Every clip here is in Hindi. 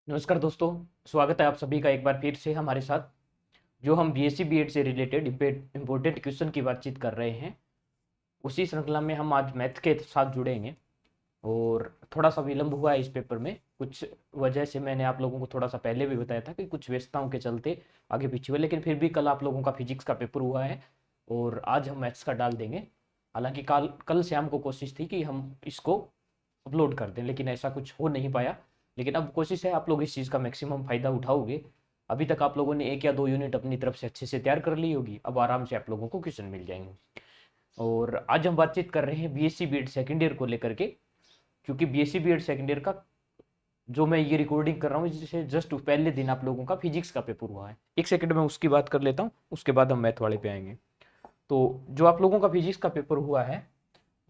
नमस्कार दोस्तों। स्वागत है आप सभी का एक बार फिर से हमारे साथ। जो हम बीएससी बीएड से रिलेटेड इम्पोर्टेंट क्वेश्चन की बातचीत कर रहे हैं, उसी श्रृंखला में हम आज मैथ के साथ जुड़ेंगे। और थोड़ा सा विलंब हुआ है इस पेपर में, कुछ वजह से मैंने आप लोगों को थोड़ा सा पहले भी बताया था कि कुछ व्यस्तताओं के चलते आगे पीछे हुए, लेकिन फिर भी कल आप लोगों का फिजिक्स का पेपर हुआ है और आज हम मैथ्स का डाल देंगे। हालांकि कल कल शाम को कोशिश थी कि हम इसको अपलोड कर दें, लेकिन ऐसा कुछ हो नहीं पाया। लेकिन अब कोशिश है आप लोग इस चीज़ का मैक्सिमम फ़ायदा उठाओगे। अभी तक आप लोगों ने 1 या 2 यूनिट अपनी तरफ से अच्छे से तैयार कर ली होगी, अब आराम से आप लोगों को क्वेश्चन मिल जाएंगे। और आज हम बातचीत कर रहे हैं बीएससी बीएड सेकेंड ईयर को लेकर के, क्योंकि बीएससी बीएड सेकेंड ईयर का जो मैं ये रिकॉर्डिंग कर रहा हूँ, जिससे जस्ट पहले दिन आप लोगों का फिजिक्स का पेपर हुआ है। एक सेकंड में उसकी बात कर लेता हूँ, उसके बाद हम मैथ वाले पे आएंगे। तो जो आप लोगों का फिजिक्स का पेपर हुआ है,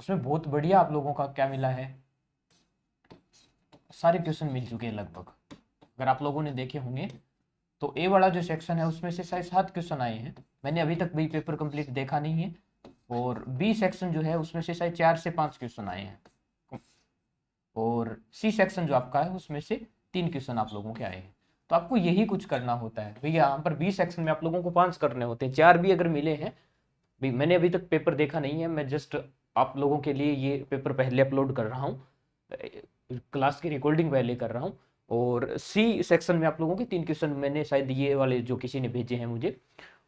उसमें बहुत बढ़िया आप लोगों का क्या मिला है, सारे क्वेश्चन मिल चुके हैं लगभग। अगर आप लोगों ने देखे होंगे तो ए वाला जो सेक्शन है उसमें से शायद 7 क्वेश्चन आए हैं। मैंने अभी तक भी पेपर कंप्लीट देखा नहीं है। और बी सेक्शन जो है उसमें से शायद 4 से 5 क्वेश्चन आए हैं। और सी सेक्शन जो आपका है उसमें से 3 क्वेश्चन आप लोगों के आए हैं। तो आपको यही कुछ करना होता है भैया। यहाँ पर बी सेक्शन में आप लोगों को 5 करने होते हैं, 4 भी अगर मिले हैं। भी मैंने अभी तक पेपर देखा नहीं है, मैं जस्ट आप लोगों के लिए ये पेपर पहले अपलोड कर रहा हूँ, क्लास की रिकॉर्डिंग पहले कर रहा हूँ। और सी सेक्शन में आप लोगों के 3 क्वेश्चन मैंने शायद ये वाले जो किसी ने भेजे हैं मुझे,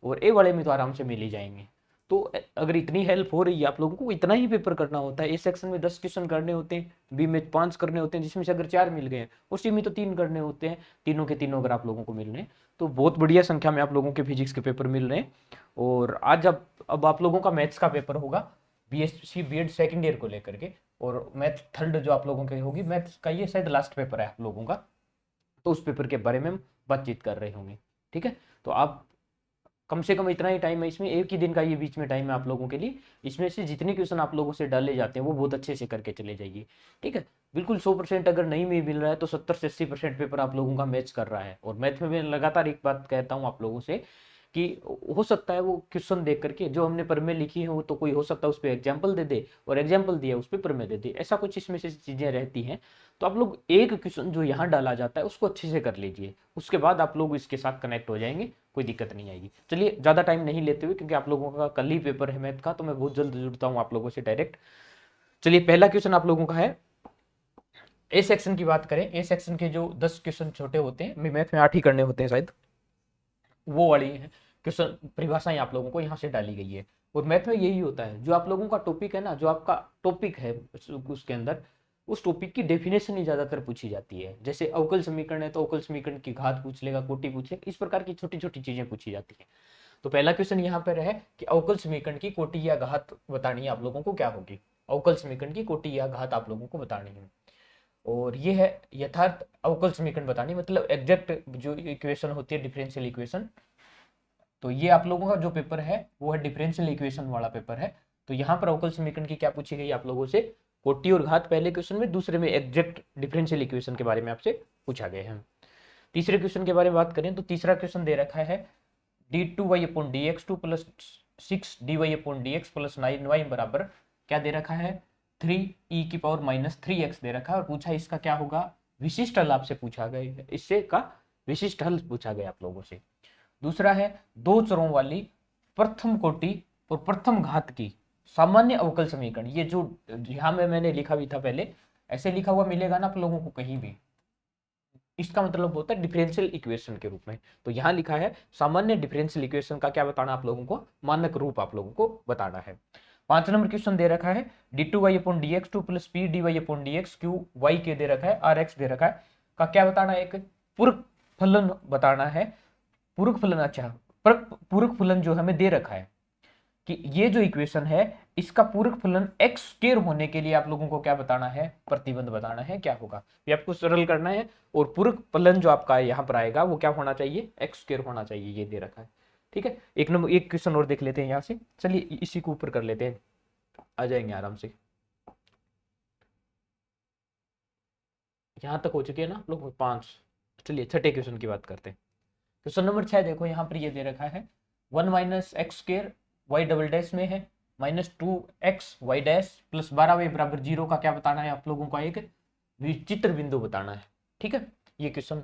और ए वाले में तो आराम से मिल ही जाएंगे। तो अगर इतनी हेल्प हो रही है आप लोगों को, इतना ही पेपर करना होता है। ए सेक्शन में 10 क्वेश्चन करने होते हैं, बी में 5 करने होते हैं, जिसमें से अगर 4 मिल गए हैं, और सी में तो 3 करने होते हैं। तीनों के तीनों अगर आप लोगों को मिल रहे हैं तो बहुत बढ़िया संख्या में आप लोगों के फिजिक्स के पेपर मिल रहे हैं। और आज अब आप लोगों का मैथ्स का पेपर होगा बीएससी बीएड सेकेंड ईयर को लेकर के। और मैथ थर्ड जो आप लोगों की होगी, मैथ्स का ये शायद लास्ट पेपर है आप लोगों का, तो उस पेपर के बारे में हम बातचीत कर रहे होंगे। ठीक है, तो आप कम से कम इतना ही टाइम है इसमें, एक ही दिन का ये बीच में टाइम है आप लोगों के लिए। इसमें से जितने क्वेश्चन आप लोगों से डाले जाते हैं वो बहुत अच्छे से करके चले जाइए। ठीक है, बिल्कुल 100% अगर नहीं भी मिल रहा है तो 70 से 80% पेपर आप लोगों का मैथ्स कर रहा है। और मैथ में मैं लगातार एक बात कहता हूँ आप लोगों से कि हो सकता है वो क्वेश्चन देख करके जो हमने प्रमेय लिखी है वो तो कोई हो सकता है उस पर एग्जाम्पल दे दे, और एग्जाम्पल दिया उस पर प्रमेय दे दे, ऐसा कुछ इसमें से चीज़ें रहती हैं। तो आप लोग एक क्वेश्चन जो यहाँ डाला जाता है उसको अच्छे से कर लीजिए, उसके बाद आप लोग इसके साथ कनेक्ट हो जाएंगे, कोई दिक्कत नहीं आएगी। चलिए ज़्यादा टाइम नहीं लेते हुए, क्योंकि आप लोगों का कल ही पेपर है मैथ का, तो मैं बहुत जल्द जुड़ता हूँ आप लोगों से डायरेक्ट। चलिए पहला क्वेश्चन आप लोगों का है, ए सेक्शन की बात करें। ए सेक्शन के जो 10 क्वेश्चन छोटे होते हैं, मैथ में 8 ही करने होते हैं शायद, वो वाली है क्वेश्चन परिभाषाएं आप लोगों को यहाँ से डाली गई है। और मैथ में यही होता है, जो आप लोगों का टॉपिक है ना, जो आपका टॉपिक है उसके अंदर उस टॉपिक की डेफिनेशन ही ज्यादातर पूछी जाती है। जैसे अवकल समीकरण है तो अवकल समीकरण की घात पूछ लेगा, कोटि पूछ लेगा, इस प्रकार की छोटी छोटी चीजें पूछी जाती है। तो पहला क्वेश्चन यहाँ पर है कि अवकल समीकरण की कोटि या घात बतानी है आप लोगों को, क्या होगी अवकल समीकरण की कोटि या घात आप लोगों को बतानी है। और ये है यथार्थ अवकल समीकरण बतानी, मतलब एग्जैक्ट जो इक्वेशन होती है डिफरेंशियल इक्वेशन। तो ये आप लोगों का जो पेपर है वो है डिफरेंशियल इक्वेशन वाला पेपर है। तो यहाँ पर अवकल समीकरण की क्या पूछी गई आप लोगों से, कोटि और घात पहले क्वेश्चन में, दूसरे में एग्जैक्ट डिफरेंशियल इक्वेशन के बारे में आपसे पूछा गया है। तीसरे क्वेश्चन के बारे में बात करें तो तीसरा क्वेश्चन दे रखा है d2y/dx2 plus 6dy/dx plus 9y बराबर क्या दे रखा है, 3e⁻³ दे रखा है। और पूछा इसका क्या होगा, विशिष्ट हल आपसे पूछा गया, इससे का विशिष्ट हल पूछा गया आप लोगों से। दूसरा है दो चरों वाली प्रथम कोटि और प्रथम घात की सामान्य अवकल समीकरण। ये जो यहाँ में मैंने लिखा भी था पहले, ऐसे लिखा हुआ मिलेगा ना आप लोगों को कहीं भी, इसका मतलब होता है डिफरेंशियल इक्वेशन के रूप में। तो यहाँ लिखा है सामान्य डिफरेंशियल इक्वेशन का क्या बताना आप लोगों को, मानक रूप आप लोगों को बताना है। 5 नंबर क्वेश्चन दे रखा है d2y/dx2 plus p_dy/dx Q y के दे रखा है rx दे रखा है, का क्या बताना है, एक पूरक फलन बताना है। पूरक फलन, अच्छा पूरक फलन जो हमें दे रखा है कि ये जो इक्वेशन है इसका पूरक फलन एक्स स्क्वायर होने के लिए आप लोगों को क्या बताना है, प्रतिबंध बताना है क्या होगा, ये आपको सरल करना है। और पूरक फलन जो आपका यहाँ पर आएगा वो क्या होना चाहिए, एक्स स्क्वायर होना चाहिए, ये दे रखा है। ठीक है, एक नंबर एक क्वेश्चन और देख लेते हैं यहाँ से। चलिए इसी को ऊपर कर लेते हैं, आ जाएंगे आराम से। यहाँ तक हो चुके हैं ना आप लोग 5। चलिए छठे क्वेश्चन की बात करते हैं। क्वेश्चन नंबर 6 देखो, यहाँ पर ये दे रखा है 1 - x² वाई डबल डैश में है -2x Y dash plus 12y बराबर 0 का क्या बताना है आप लोगों का, एक विचित्र बिंदु बताना है। ठीक है, ये क्वेश्चन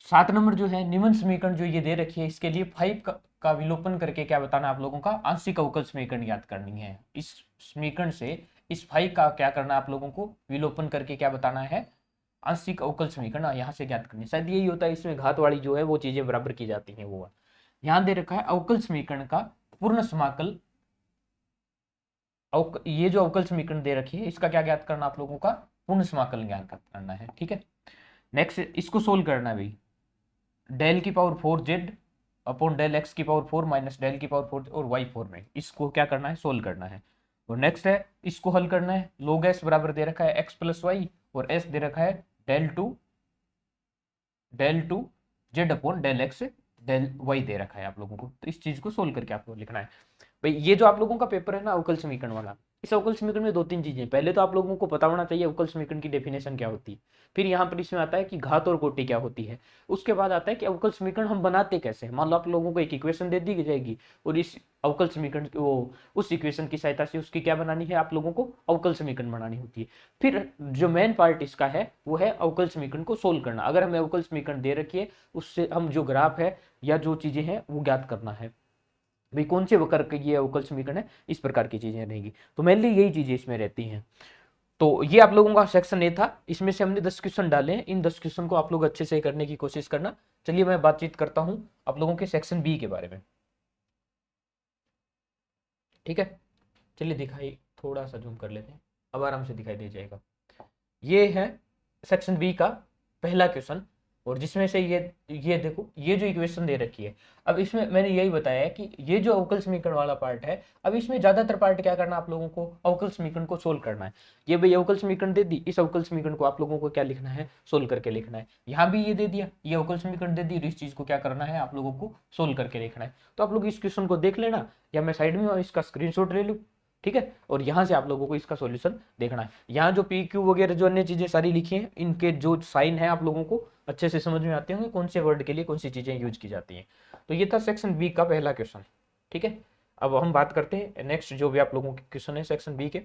7 नंबर जो है निम्न समीकरण जो ये दे रखी है, इसके लिए 5 का विलोपन करके क्या बताना है आप लोगों का, आंशिक अवकल समीकरण ज्ञात करनी है। इस समीकरण से इस 5 का क्या करना है आप लोगों को, विलोपन करके क्या बताना है, आंशिक अवकल समीकरण यहाँ से ज्ञात करनी है। शायद यही होता है, इसमें घात वाली जो है वो चीजें बराबर की जाती हैं। वो यहाँ दे रखा है अवकल समीकरण का पूर्ण समाकल, ये जो अवकल समीकरण दे रखी है इसका क्या ज्ञात करना आप लोगों का, पूर्ण समाकल ज्ञात करना है। ठीक है, नेक्स्ट इसको सोल्व करना है भाई, डेल की power 4z upon del x की पावर 4 माइनस डेल की पावर 4 और वाई 4 में इसको क्या करना है, सोल्व करना है। और नेक्स्ट है इसको हल करना है, log s बराबर दे रखा है x प्लस वाई और s दे रखा है del two z upon del x del y दे रखा है आप लोगों को। तो इस चीज को सोल्व करके आपको लिखना है। भाई ये जो आप लोगों का पेपर है ना अवकल समीकरण वाला, इस अवकल समीकरण में 2-3 चीजें, पहले तो आप लोगों को पता होना चाहिए अवकल समीकरण की डेफिनेशन क्या होती है, फिर यहाँ पर इसमें आता है कि घात और कोटि क्या होती है, उसके बाद आता है कि अवकल समीकरण हम बनाते कैसे हैं। मान लो आप लोगों को एक इक्वेशन दे दी जाएगी और इस अवकल समीकरण वो उस इक्वेशन की सहायता से उसकी क्या बनानी है, आप लोगों को अवकल समीकरण बनानी होती है। फिर जो मेन पार्ट इसका है वो है अवकल समीकरण को सोल्व करना। अगर हमें अवकल समीकरण दे रखी है उससे हम जो ग्राफ है या जो चीजें हैं वो ज्ञात करना है, भाई कौन से वक्र का ये अवकल समीकरण है, इस प्रकार की चीजें रहेगी। तो मेनली यही चीजें इसमें रहती हैं। तो ये आप लोगों का सेक्शन ए था, इसमें से हमने 10 क्वेश्चन डाले हैं। इन 10 क्वेश्चन को आप लोग अच्छे से करने की कोशिश करना। चलिए मैं बातचीत करता हूं आप लोगों के सेक्शन बी के बारे में। ठीक है, चलिए दिखाई थोड़ा सा जूम कर लेते हैं, अब आराम से दिखाई दे जाएगा। ये है सेक्शन बी का पहला क्वेश्चन, और जिसमें से ये देखो ये जो इक्वेशन दे रखी है, अब इसमें मैंने यही बताया है कि ये जो अवकल समीकरण वाला पार्ट है, अब इसमें ज्यादातर पार्ट क्या करना आप लोगों को, अवकल समीकरण को सोल्व करना है। ये भाई अवकल समीकरण दे दी, इस अवकल समीकरण को आप लोगों को क्या लिखना है, सोल्व करके लिखना है। यहाँ भी ये दे दिया, ये अवकल समीकरण दे दी, इस चीज को क्या करना है आप लोगों को सोल्व करके लिखना है। तो आप लोग इस क्वेश्चन को देख लेना, या मैं साइड में इसका स्क्रीनशॉट ले लूँ। ठीक है, और यहाँ से आप लोगों को इसका सॉल्यूशन देखना है। यहाँ जो पी क्यू वगैरह जो अन्य चीजें सारी लिखी हैं, इनके जो साइन है आप लोगों को अच्छे से समझ में आते होंगे, कौन से वर्ड के लिए कौन सी चीजें यूज की जाती हैं। तो ये था सेक्शन बी का पहला क्वेश्चन। ठीक है, अब हम बात करते हैं नेक्स्ट जो भी आप लोगों के क्वेश्चन है सेक्शन बी के।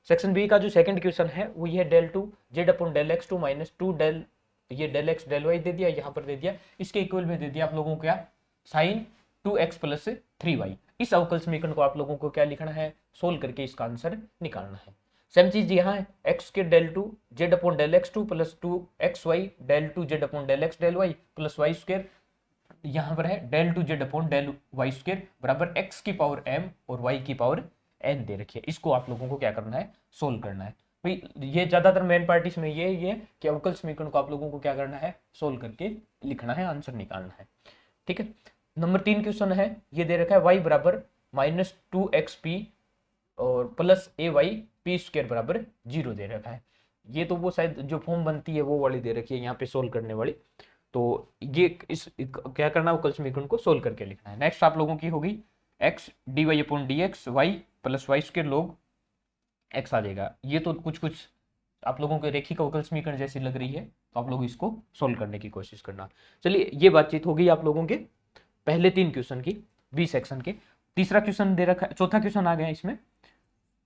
सेक्शन बी का जो सेकंड क्वेश्चन है वो ये del two z upon del x two minus two del, ये डेल एक्स डेल वाई दे दिया, यहाँ पर दे दिया, इसके इक्वल में दे दिया आप लोगों को क्या, साइन 2x प्लस 3y। इस अवकल समीकरण को आप लोगों को क्या लिखना है, सोल्व करके इसका आंसर निकालना है। सेम चीज यहाँ है, x के del two z upon del x two plus 2xy del two z upon del x del y plus y square, यहाँ पर है del two z upon del y square बराबर x की पावर m और y की पावर n दे रखी है। इसको आप लोगों को क्या करना है, सोल्व करना है। भाई ये ज्यादातर मेन पार्ट इसमें ये कि अवकल समीकरण को आप लोगों को क्या करना है, सोल्व करके लिखना है, आंसर निकालना है। ठीक है, नंबर 3 क्वेश्चन है, ये दे रखा है y बराबर माइनस 2xp और प्लस ए वाई पी स्क्वायर बराबर 0 दे रखा है। ये तो वो शायद जो फॉर्म बनती है वो वाली दे रखी है यहाँ पे सोल्व करने वाली। तो ये इस क्या करना है, अवकल समीकरण को सोल्व करके लिखना है। नेक्स्ट आप लोगों की होगी x dy y upon D x y plus y square log x आ जाएगा। ये तो कुछ कुछ आप लोगों के रेखिक अवकल समीकरण जैसी लग रही है, तो आप लोग इसको सोल्व करने की कोशिश करना। चलिए ये बातचीत होगी आप लोगों के पहले 3 क्वेश्चन की बी सेक्शन के। तीसरा क्वेश्चन दे रखा है, चौथा क्वेश्चन आ गया इसमें,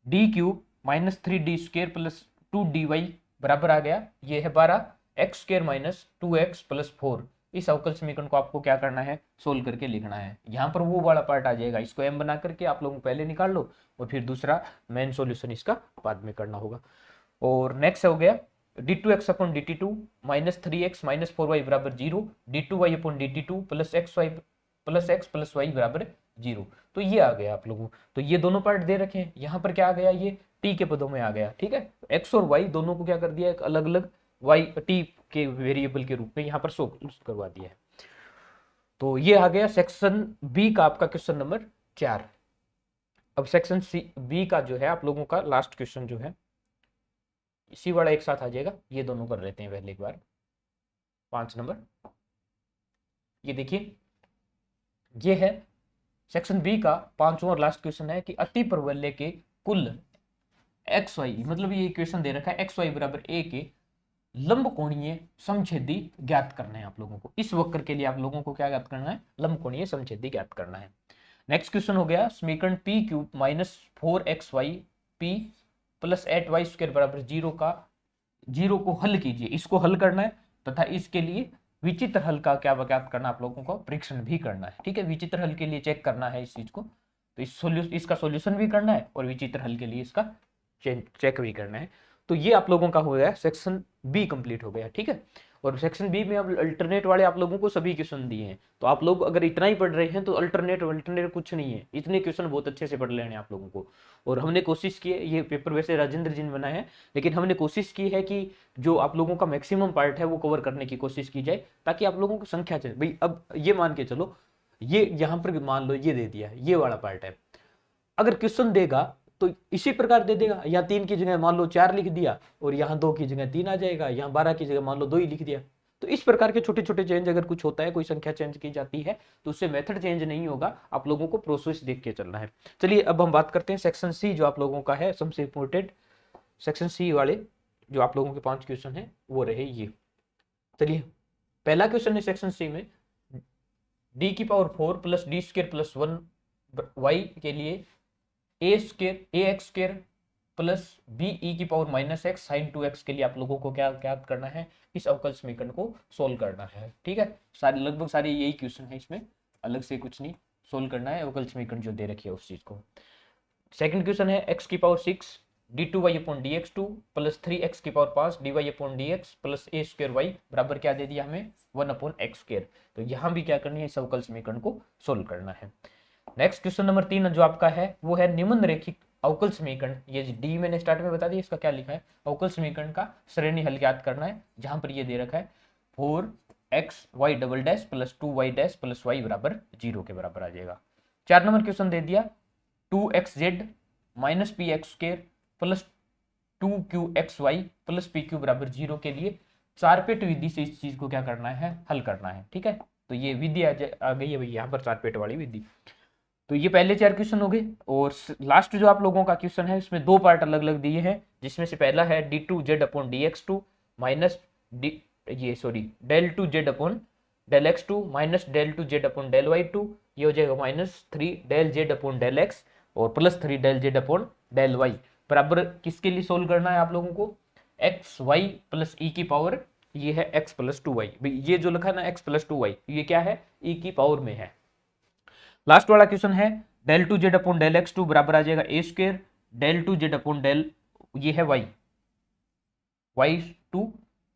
D cube minus 3d square plus 2dy बराबर आ गया, ये है 12 x square minus 2x plus 4। इस अवकल समीकरण को आपको क्या करना है, सोल्व करके लिखना है। यहाँ पर वो वाला पार्ट आ जाएगा, इसको m बना करके आप लोग पहले निकाल लो और फिर दूसरा मेन सॉल्यूशन इसका बाद में करना होगा। और नेक्स्ट हो गया d2x upon dt2 minus 3x minus 4y बराबर 0, d2y upon dt2 plus x plus y बराबर 0। तो ये आ गया आप लोगों, तो ये दोनों पार्ट दे रखे हैं। यहाँ पर क्या आ गया, ये t के पदों में आ गया। ठीक है, x और y दोनों को क्या कर दिया, एक अलग अलग y t के वेरिएबल के रूप में यहाँ पर शो करवा दिया है। तो ये आ गया सेक्शन बी का आपका क्वेश्चन नंबर 4। अब सेक्शन सी बी का जो है आप लोगों का लास्ट क्वेश्चन जो है इसी वाला एक साथ आ जाएगा, ये दोनों कर लेते हैं पहले एक बार। 5 नंबर, ये देखिए ये है सेक्शन बी का 5वां और लास्ट क्वेश्चन है कि अति परवलय के कुल एक्स वाई, मतलब ये इक्वेशन दे रखा है एक्स वाई बराबर ए के लंब कोणीय समछेदी ज्ञात करना है आप लोगों को। इस वक्र के लिए आप लोगों को क्या ज्ञात करना है, लंब कोणीय समछेदी ज्ञात करना है। नेक्स्ट क्वेश्चन हो गया समीकरण P cube minus 4xy P plus 8y square बराबर 0 का 0 को हल कीजिए। इसको हल करना है तथा इसके लिए विचित्र हल का क्या ज्ञात करना, आप लोगों को परीक्षण भी करना है। ठीक है, विचित्र हल के लिए चेक करना है इस चीज को, तो इसका सॉल्यूशन भी करना है और विचित्र हल के लिए इसका चेक भी करना है। तो ये आप लोगों का हो गया सेक्शन बी कंप्लीट हो गया। ठीक है, और सेक्शन बी में अब अल्टरनेट वाले आप लोगों को सभी क्वेश्चन दिए हैं, तो आप लोग अगर इतना ही पढ़ रहे हैं तो अल्टरनेट कुछ नहीं है, इतने क्वेश्चन बहुत अच्छे से पढ़ लेने हैं आप लोगों को। और हमने कोशिश की है, ये पेपर वैसे राजेंद्र जी ने बनाया है, लेकिन हमने कोशिश की है कि जो आप लोगों का मैक्सिमम पार्ट है वो कवर करने की कोशिश की जाए, ताकि आप लोगों को संख्या चले। भाई अब ये मान के चलो, ये यहाँ पर मान लो ये दे दिया, ये वाला पार्ट है, अगर क्वेश्चन देगा तो इसी प्रकार दे देगा, यहाँ 3 की जगह मान लो 4 लिख दिया और यहाँ 2 की जगह 3 आ जाएगा, यहाँ 12 की जगह मान लो 2 ही लिख दिया। तो इस प्रकार के छोटे छोटे चेंज अगर कुछ होता है, कोई संख्या चेंज की जाती है, तो उससे मेथड चेंज नहीं होगा, आप लोगों को प्रोसेस देख के चलना है। चलिए अब हम बात करते हैं सेक्शन सी, जो आप लोगों का है सबसे इंपोर्टेंट। सेक्शन सी वाले जो आप लोगों के 5 क्वेश्चन है वो रहे ये। चलिए पहला क्वेश्चन है सेक्शन सी में, डी की power 4 plus D square plus 1 y के लिए A x square plus B e की power minus x sign 2x के लिए आप लोगों को क्या क्या करना है, इस अवकल समीकरण को सोल्व करना है। ठीक है, सारे लगभग सारे यही क्वेश्चन है, इसमें अलग से कुछ नहीं, सोल्व करना है अवकल समीकरण जो दे रखी है उस चीज को। सेकंड क्वेश्चन है x की power 6 D two y upon D x 2 plus 3x की power 5 D y upon D x plus A square y बराबर क्या दे दिया हमें 1 अपॉन एक्स स्क्र। तो यहाँ भी क्या करनी है, इस अवकल समीकरण को सोल्व करना है। नेक्स्ट क्वेश्चन नंबर 3 जो आपका है वो है निम्न रेखिक अवकल समीकरण, ये डी मैंने स्टार्ट में बता दिया, इसका क्या लिखा है, अवकल समीकरण का श्रेणी हल ज्ञात करना है, जहां पर ये दे रखा है 4x y double dash plus 2y dash plus y बराबर 0 के बराबर आ जाएगा। 4 नंबर क्वेश्चन दे दिया 2xz minus P x square plus 2qxy plus pq बराबर 0 के लिए चारपेट विधि से इस चीज को क्या करना है, हल करना है। ठीक है, तो ये विधि आ गई है भाई यहाँ पर, चारपेट वाली विधि। तो ये पहले 4 क्वेश्चन हो गए, और लास्ट जो आप लोगों का क्वेश्चन है इसमें 2 पार्ट अलग अलग दिए हैं, जिसमें से पहला है d2z upon dx2 minus del 2z upon del x2 minus del 2z upon del y2, ये हो जाएगा minus 3 del z upon del x और plus 3 del z upon del y बराबर किसके लिए सोल्व करना है आप लोगों को, एक्स वाई प्लस ई की पावर, ये है x प्लस 2y, ये जो लिखा है ना x प्लस 2y, ये क्या है, e की पावर में है। लास्ट वाला क्वेश्चन है del 2z upon del x2 बराबर आ जाएगा A square del 2z upon del, ये है y2,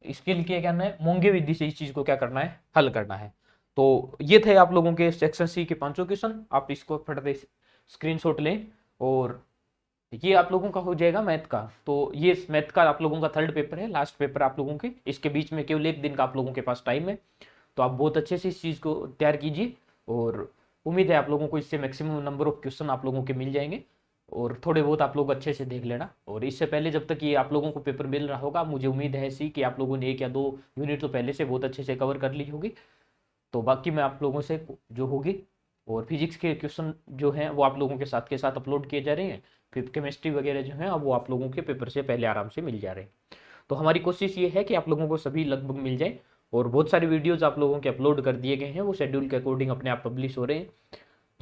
इसके लिए क्या करना है, मोंगे विधि से इस चीज को क्या करना है, हल करना है। तो ये थे आप लोगों के सेक्शन सी के 5 क्वेश्चन, आप इसको फटाफट स्क्रीनशॉट लें, और ये आप लोगों का हो जाएगा मैथ का। तो ये मैथ का आप लोगों का 3rd पेपर है, लास्ट पेपर आप लोगों के, इसके बीच में केवल 1 दिन का आप लोगों के पास टाइम है, तो आप बहुत अच्छे से इस चीज को तैयार कीजिए, और उम्मीद है आप लोगों को इससे मैक्सिमम नंबर ऑफ क्वेश्चन आप लोगों के मिल जाएंगे, और थोड़े बहुत आप लोग अच्छे से देख लेना। और इससे पहले जब तक ये आप लोगों को पेपर मिल रहा होगा, मुझे उम्मीद है ऐसी कि आप लोगों ने 1 या 2 यूनिट तो पहले से बहुत अच्छे से कवर कर ली होगी, तो बाकी मैं आप लोगों से जो होगी, और फिजिक्स के क्वेश्चन जो हैं वो आप लोगों के साथ अपलोड किए जा रहे हैं, फिर केमिस्ट्री वगैरह जो है अब वो आप लोगों के पेपर से पहले आराम से मिल जा रहे हैं। तो हमारी कोशिश ये है कि आप लोगों को सभी लगभग मिल जाए, और बहुत सारे वीडियोज आप लोगों के अपलोड कर दिए गए हैं, वो शेड्यूल के अकॉर्डिंग अपने आप पब्लिश हो रहे हैं।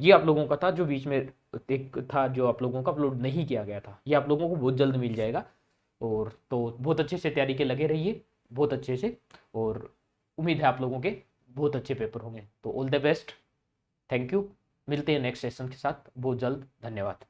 ये आप लोगों का था जो बीच में एक था जो आप लोगों का अपलोड नहीं किया गया था, ये आप लोगों को बहुत जल्द मिल जाएगा। और तो बहुत अच्छे से तैयारी के लगे रहिए, बहुत अच्छे से, और उम्मीद है आप लोगों के बहुत अच्छे पेपर होंगे। तो all the best, thank you, मिलते हैं नेक्स्ट सेशन के साथ बहुत जल्द, धन्यवाद।